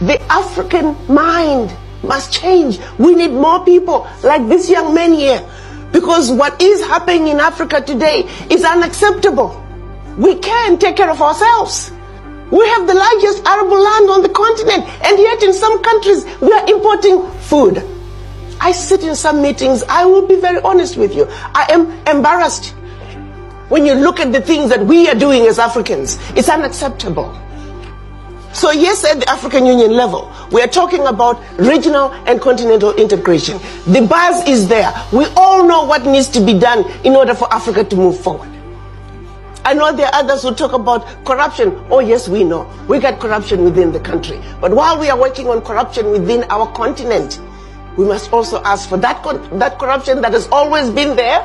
The African mind must change. We need more people like this young man here, because what is happening in Africa today is unacceptable. We can take care of ourselves. We have the largest arable land on the continent, and yet in some countries we are importing food. I sit in some meetings, I will be very honest with you, I am embarrassed. When you look at the things that we are doing as Africans, it's unacceptable. So yes, at the African Union level, we are talking about regional and continental integration. The buzz is there. We all know what needs to be done in order for Africa to move forward. I know there are others who talk about corruption. Oh yes, we know. We got corruption within the country. But while we are working on corruption within our continent, we must also ask for that corruption that has always been there,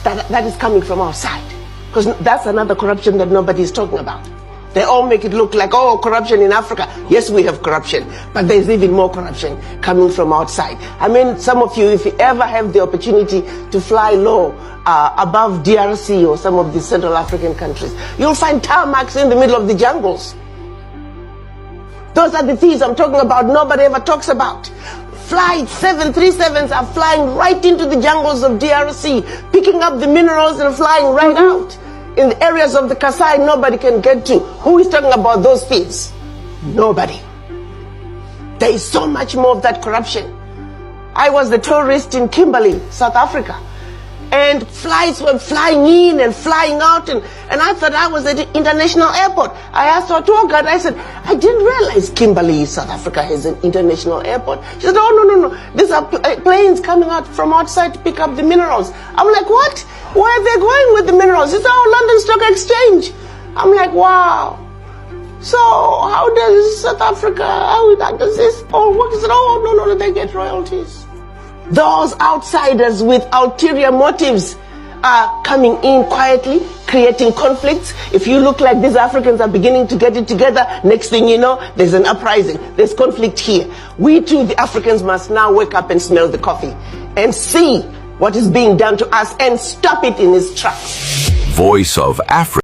that is coming from outside. Because that's another corruption that nobody is talking about. They all make it look like, oh, corruption in Africa. Yes, we have corruption, but there's even more corruption coming from outside. I mean, some of you, if you ever have the opportunity to fly low above DRC or some of the Central African countries, you'll find tarmacs in the middle of the jungles. Those are the things I'm talking about, nobody ever talks about. Flights, 737s are flying right into the jungles of DRC, picking up the minerals and flying right out. In the areas of the Kasai, nobody can get to. Who is talking about those things? Nobody. There is so much more of that corruption. I was the tourist in Kimberley, South Africa, and flights were flying in and flying out, and I thought I was at the international airport. I asked our tour guide, I said, I didn't realize Kimberley, South Africa has an international airport. She said, oh, no. These are planes coming out from outside to pick up the minerals. I'm like, what? Where are they going with the minerals? It's our London Stock Exchange. I'm like, wow. So how does South Africa, how does this all work? He said, oh, no, they get royalties. Those outsiders with ulterior motives are coming in quietly, creating conflicts. If you look like these Africans are beginning to get it together, next thing you know, there's an uprising. There's conflict here. We too, the Africans, must now wake up and smell the coffee and see what is being done to us and stop it in its tracks. Voice of Africa.